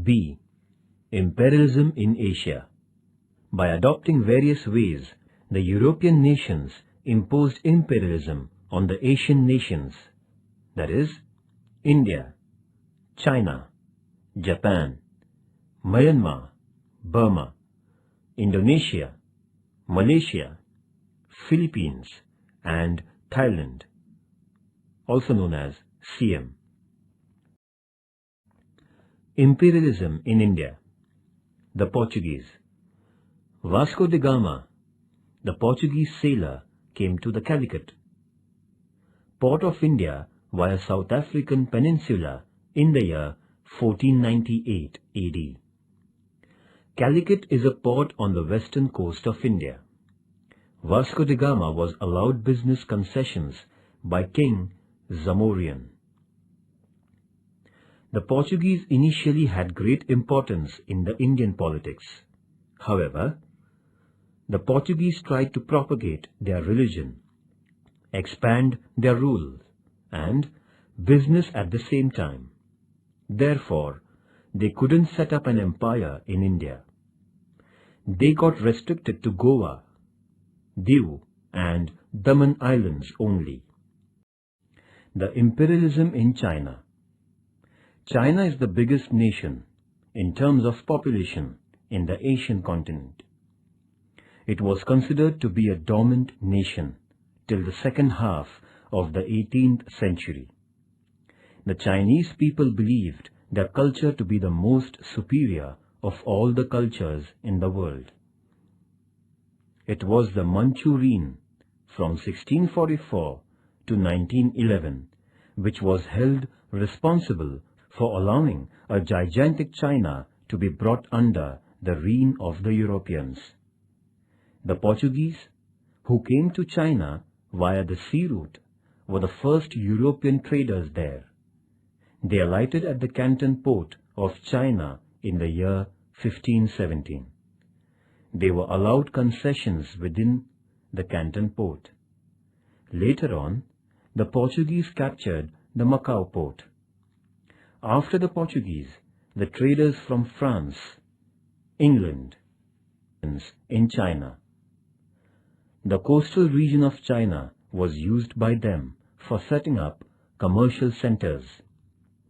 B. Imperialism in Asia. By adopting various ways, the European nations imposed imperialism on the Asian nations, that is, India, China, Japan, Myanmar, Burma, Indonesia, Malaysia, Philippines, and Thailand, also known as Siam. Imperialism in India. The Portuguese. Vasco da Gama, the Portuguese sailor, came to the Calicut, port of India, via South African peninsula in the year 1498 AD. Calicut is a port on the western coast of India. Vasco da Gama was allowed business concessions by King Zamorian. The Portuguese initially had great importance in the Indian politics. However, the Portuguese tried to propagate their religion, expand their rule, and business at the same time. Therefore, they couldn't set up an empire in India. They got restricted to Goa, Diu, and Daman Islands only. The imperialism in China. China is the biggest nation in terms of population in the Asian continent. It was considered to be a dormant nation till the second half of the 18th century. The Chinese people believed their culture to be the most superior of all the cultures in the world. It was the Manchurian from 1644 to 1911 which was held responsible for allowing a gigantic China to be brought under the reign of the Europeans. The Portuguese, who came to China via the sea route, were the first European traders there. They alighted at the Canton port of China in the year 1517. They were allowed concessions within the Canton port. Later on, the Portuguese captured the Macau port. After the Portuguese, the traders from France, England, in China. The coastal region of China was used by them for setting up commercial centers.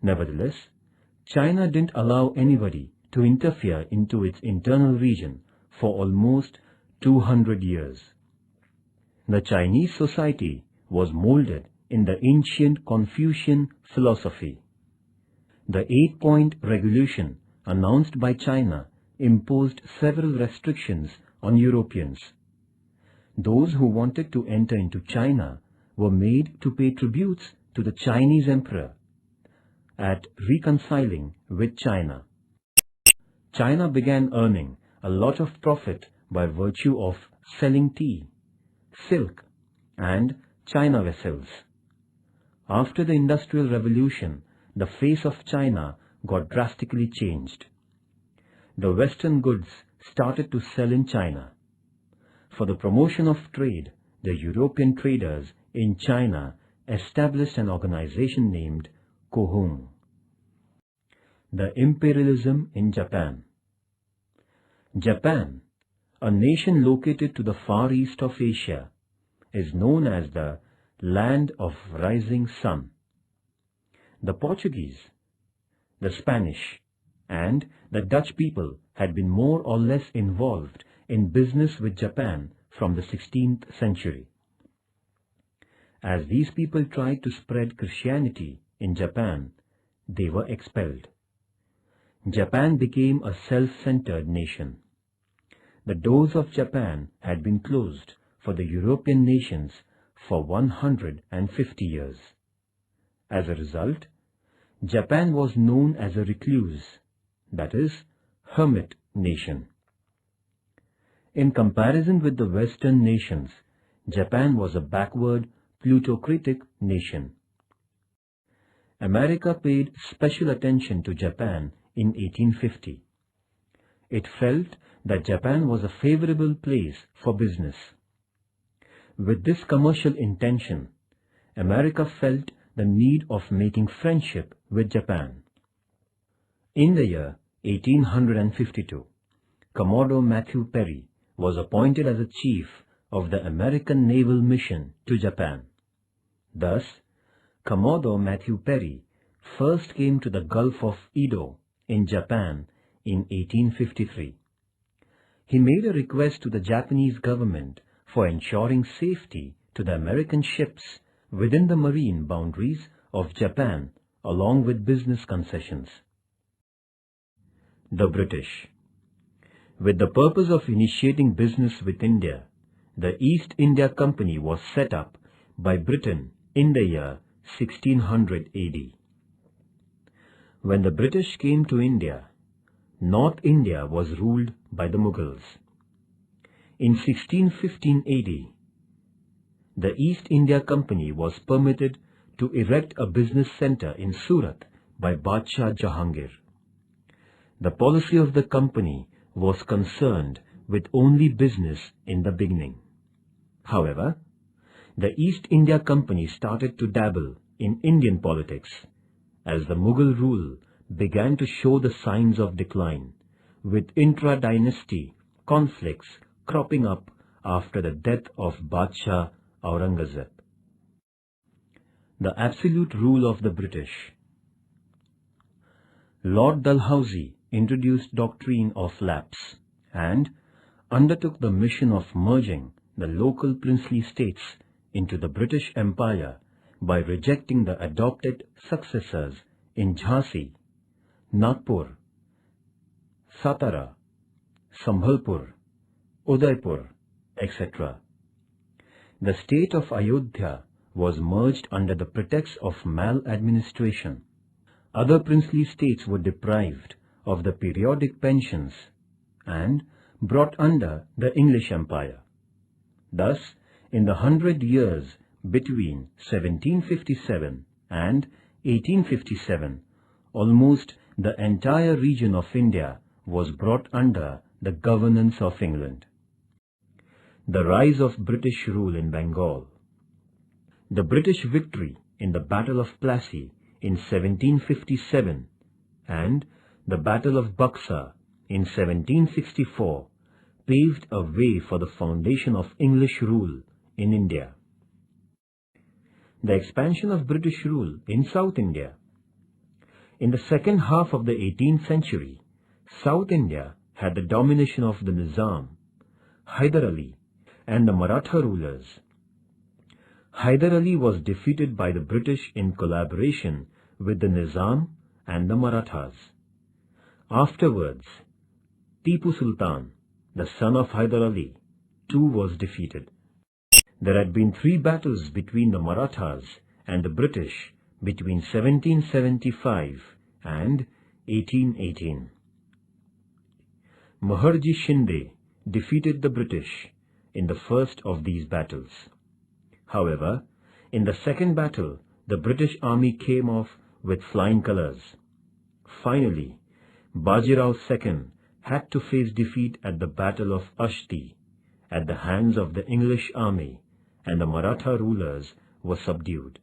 Nevertheless, China didn't allow anybody to interfere into its internal region for almost 200 years. The Chinese society was molded in the ancient Confucian philosophy. The 8-point regulation announced by China imposed several restrictions on Europeans. Those who wanted to enter into China were made to pay tributes to the Chinese emperor at reconciling with China. China began earning a lot of profit by virtue of selling tea, silk, and China vessels. After the Industrial Revolution, the face of China got drastically changed. The Western goods started to sell in China. For the promotion of trade, the European traders in China established an organization named Kohong. The imperialism in Japan. Japan, a nation located to the far east of Asia, is known as the land of rising sun. The Portuguese, the Spanish, and the Dutch people had been more or less involved in business with Japan from the 16th century. As these people tried to spread Christianity in Japan, they were expelled. Japan became a self-centered nation. The doors of Japan had been closed for the European nations for 150 years. As a result, Japan was known as a recluse, that is, hermit nation. In comparison with the Western nations, Japan was a backward, plutocratic nation. America paid special attention to Japan in 1850. It felt that Japan was a favorable place for business. With this commercial intention, America felt the need of making friendship with Japan. In the year 1852, Commodore Matthew Perry was appointed as a chief of the American Naval Mission to Japan. Thus, Commodore Matthew Perry first came to the Gulf of Edo in Japan in 1853. He made a request to the Japanese government for ensuring safety to the American ships within the marine boundaries of Japan, along with business concessions. The British. With the purpose of initiating business with India, the East India Company was set up by Britain in the year 1600 AD. When the British came to India, North India was ruled by the Mughals. In 1615 AD, the East India Company was permitted to erect a business centre in Surat by Badshah Jahangir. The policy of the company was concerned with only business in the beginning. However, the East India Company started to dabble in Indian politics as the Mughal rule began to show the signs of decline, with intra-dynasty conflicts cropping up after the death of Badshah Aurangzeb. The absolute rule of the British. Lord Dalhousie introduced doctrine of lapse and undertook the mission of merging the local princely states into the British Empire by rejecting the adopted successors in Jhansi, Nagpur, Satara, Sambhalpur, Udaipur, etc. The state of Ayodhya was merged under the pretext of maladministration. Other princely states were deprived of the periodic pensions and brought under the English Empire. Thus, in the 100 years between 1757 and 1857, almost the entire region of India was brought under the governance of England. The rise of British rule in Bengal. The British victory in the Battle of Plassey in 1757 and the Battle of Buxar in 1764 paved a way for the foundation of English rule in India. The expansion of British rule in South India. In the second half of the 18th century, South India had the domination of the Nizam, Hyder Ali, and the Maratha rulers. Hyder Ali was defeated by the British in collaboration with the Nizam and the Marathas. Afterwards, Tipu Sultan, the son of Hyder Ali, too was defeated. There had been 3 battles between the Marathas and the British between 1775 and 1818. Maharji Shinde defeated the British in the first of these battles. However, in the second battle, the British army came off with flying colours. Finally, Bajirao II had to face defeat at the Battle of Ashti at the hands of the English army, and the Maratha rulers were subdued.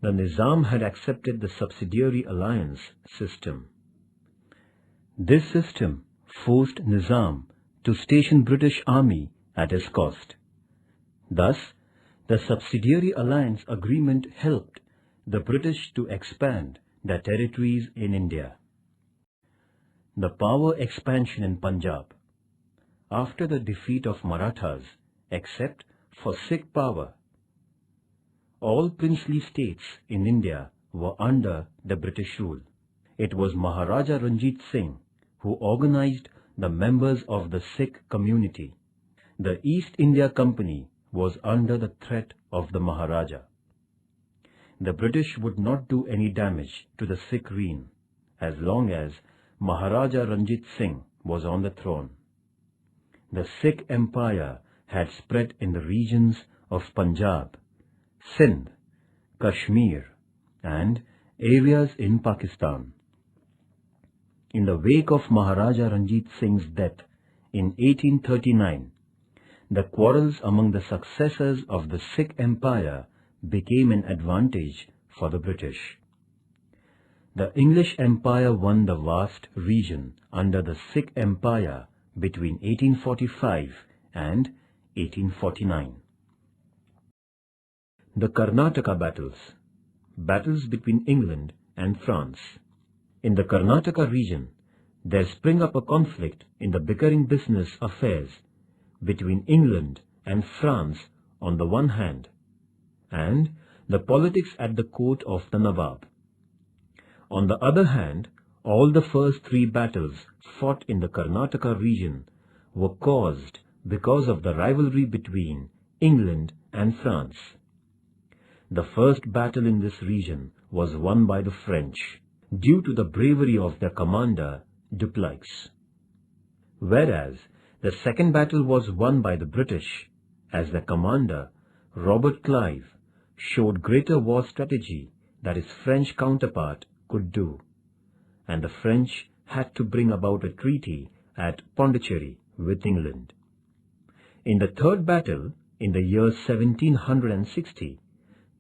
The Nizam had accepted the subsidiary alliance system. This system forced Nizam to station British army at his cost. Thus, the subsidiary alliance agreement helped the British to expand their territories in India. The power expansion in Punjab. After the defeat of Marathas, except for Sikh power, all princely states in India were under the British rule. It was Maharaja Ranjit Singh who organized the members of the Sikh community. The East India Company was under the threat of the Maharaja. The British would not do any damage to the Sikh reign as long as Maharaja Ranjit Singh was on the throne. The Sikh Empire had spread in the regions of Punjab, Sindh, Kashmir, and areas in Pakistan. In the wake of Maharaja Ranjit Singh's death in 1839, the quarrels among the successors of the Sikh Empire became an advantage for the British. The English Empire won the vast region under the Sikh Empire between 1845 and 1849. The Karnataka battles between England and France. In the Karnataka region, there sprang up a conflict in the bickering business affairs between England and France on the one hand, and the politics at the court of the Nawab. On the other hand, all the first three battles fought in the Karnataka region were caused because of the rivalry between England and France. The first battle in this region was won by the French due to the bravery of their commander Dupleix, whereas the second battle was won by the British as their commander Robert Clive showed greater war strategy than his French counterpart could do, and the French had to bring about a treaty at Pondicherry with England. In the third battle, in the year 1760,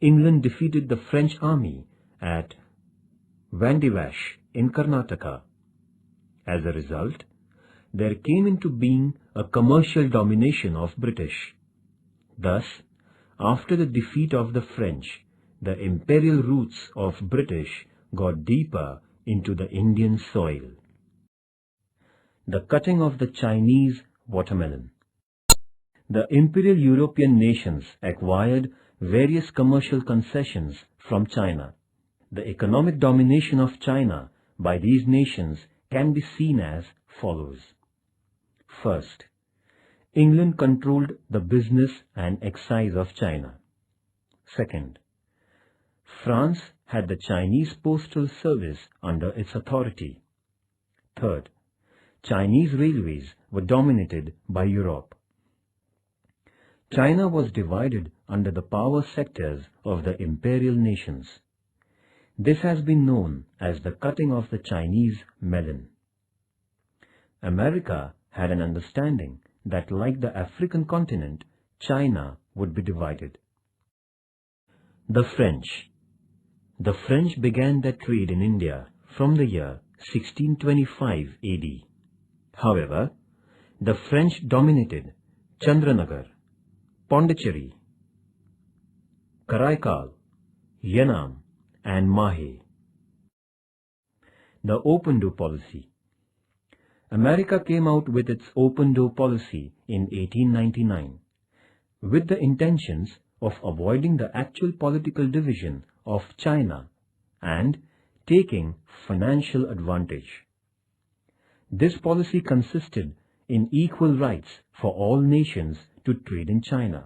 England defeated the French army at Vandivash in Karnataka. As a result, there came into being a commercial domination of British. Thus, after the defeat of the French, the imperial roots of British got deeper into the Indian soil. The cutting of the Chinese watermelon. The imperial European nations acquired various commercial concessions from China. The economic domination of China by these nations can be seen as follows. First, England controlled the business and excise of China. Second, France had the Chinese postal service under its authority. Third, Chinese railways were dominated by Europe. China was divided under the power sectors of the imperial nations. This has been known as the cutting of the Chinese melon. America had an understanding that, like the African continent, China would be divided. The French. The French began their trade in India from the year 1625 AD. However, the French dominated Chandranagar, Pondicherry, Karaikal, Yanam, and Mahe. The Open Door Policy. America came out with its Open Door Policy in 1899 with the intentions of avoiding the actual political division of China and taking financial advantage. This policy consisted in equal rights for all nations to trade in China.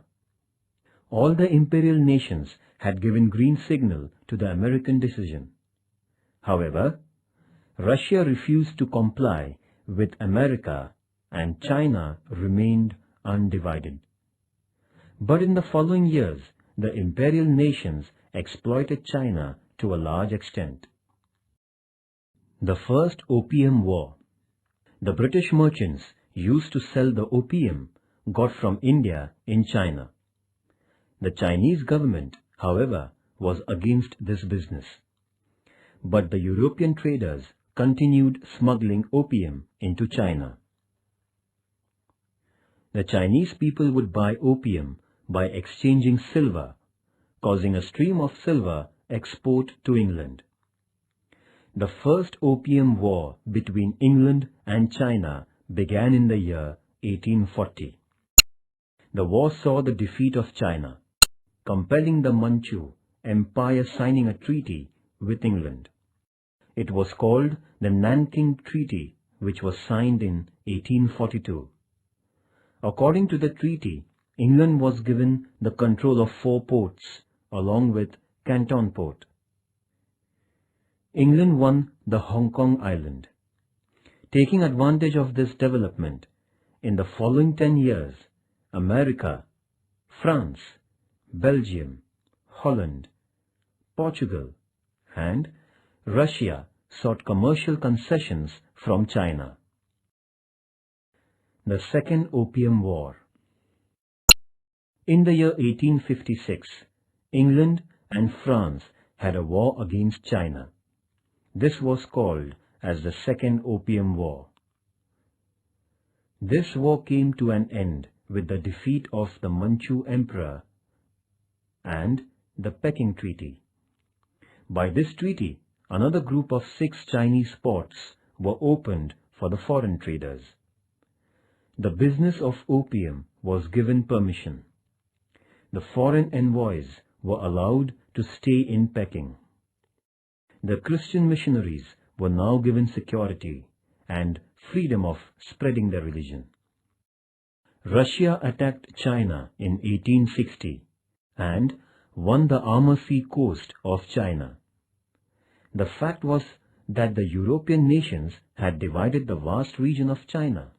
All the imperial nations had given green signal to the American decision. However, Russia refused to comply with America and China remained undivided. But in the following years, the imperial nations exploited China to a large extent. The First Opium War. The British merchants used to sell the opium got from India in China. The Chinese government, however, was against this business. But the European traders continued smuggling opium into China. The Chinese people would buy opium by exchanging silver, causing a stream of silver export to England. The First Opium War between England and China began in the year 1840. The war saw the defeat of China, compelling the Manchu Empire signing a treaty with England. It was called the Nanking Treaty, which was signed in 1842. According to the treaty, England was given the control of 4 ports, along with Canton Port. England won the Hong Kong Island. Taking advantage of this development, in the following 10 years, America, France, Belgium, Holland, Portugal, and Russia sought commercial concessions from China. The Second Opium War. In the year 1856, England and France had a war against China. This was called as the Second Opium War. This war came to an end with the defeat of the Manchu Emperor and the Peking Treaty. By this treaty, another group of 6 Chinese ports were opened for the foreign traders. The business of opium was given permission. The foreign envoys were allowed to stay in Peking. The Christian missionaries were now given security and freedom of spreading their religion. Russia attacked China in 1860 and won the Amur Sea coast of China. The fact was that the European nations had divided the vast region of China.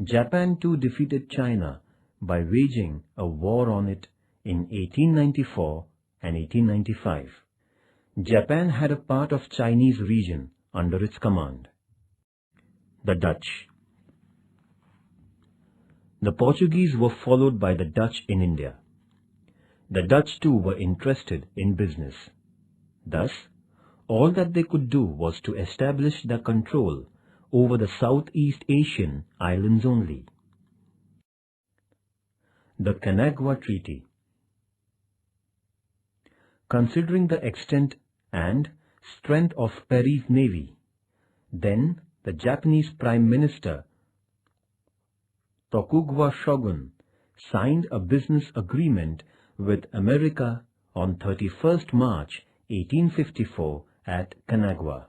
Japan too defeated China by waging a war on it in 1894 and 1895. Japan had a part of Chinese region under its command. The Dutch. The Portuguese were followed by the Dutch in India. The Dutch too were interested in business. Thus, all that they could do was to establish their control over the Southeast Asian islands only. The Kanagawa Treaty. Considering the extent and strength of Perry's navy, then the Japanese Prime Minister Tokugawa Shogun signed a business agreement with America on 31st March 1854 at Kanagawa.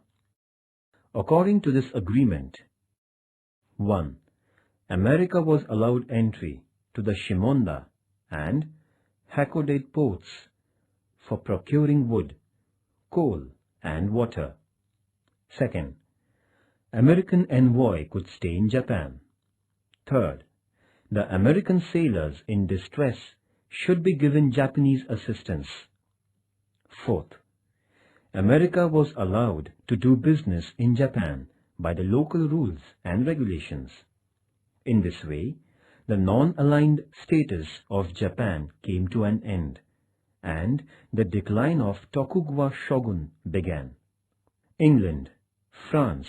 According to this agreement, 1. America was allowed entry to the Shimonda and Hakodate ports for procuring wood, coal and water. 2. American envoy could stay in Japan. 3. The American sailors in distress should be given Japanese assistance. 4. America was allowed to do business in Japan by the local rules and regulations. In this way, the non-aligned status of Japan came to an end, and the decline of Tokugawa Shogun began. England, France,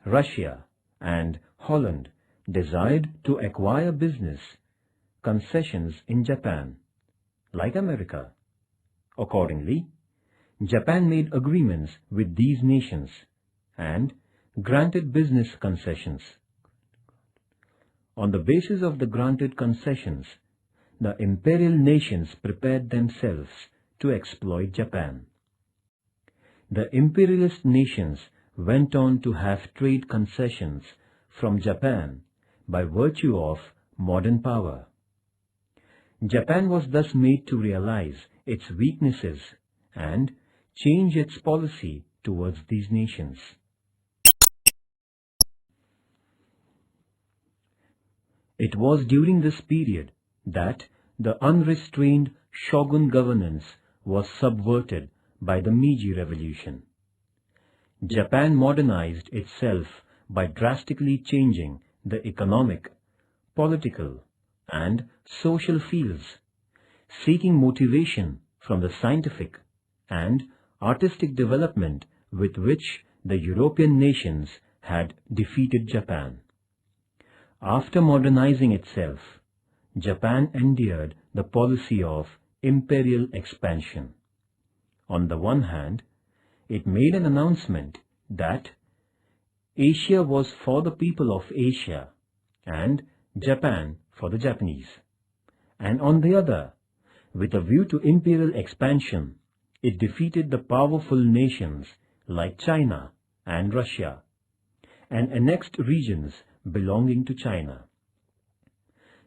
Russia, and Holland desired to acquire business concessions in Japan, like America. Accordingly, Japan made agreements with these nations and granted business concessions. On the basis of the granted concessions, the imperial nations prepared themselves to exploit Japan. The imperialist nations went on to have trade concessions from Japan by virtue of modern power. Japan was thus made to realize its weaknesses and change its policy towards these nations. It was during this period that the unrestrained shogun governance was subverted by the Meiji Revolution. Japan modernized itself by drastically changing the economic, political, and social fields, seeking motivation from the scientific and artistic development with which the European nations had defeated Japan. After modernizing itself, Japan endeared the policy of imperial expansion. On the one hand, it made an announcement that Asia was for the people of Asia and Japan for the Japanese. And on the other, with a view to imperial expansion, it defeated the powerful nations like China and Russia and annexed regions belonging to China.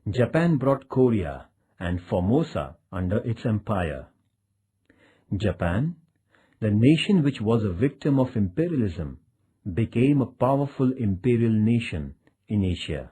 Japan brought Korea and Formosa under its empire. Japan, the nation which was a victim of imperialism, became a powerful imperial nation in Asia.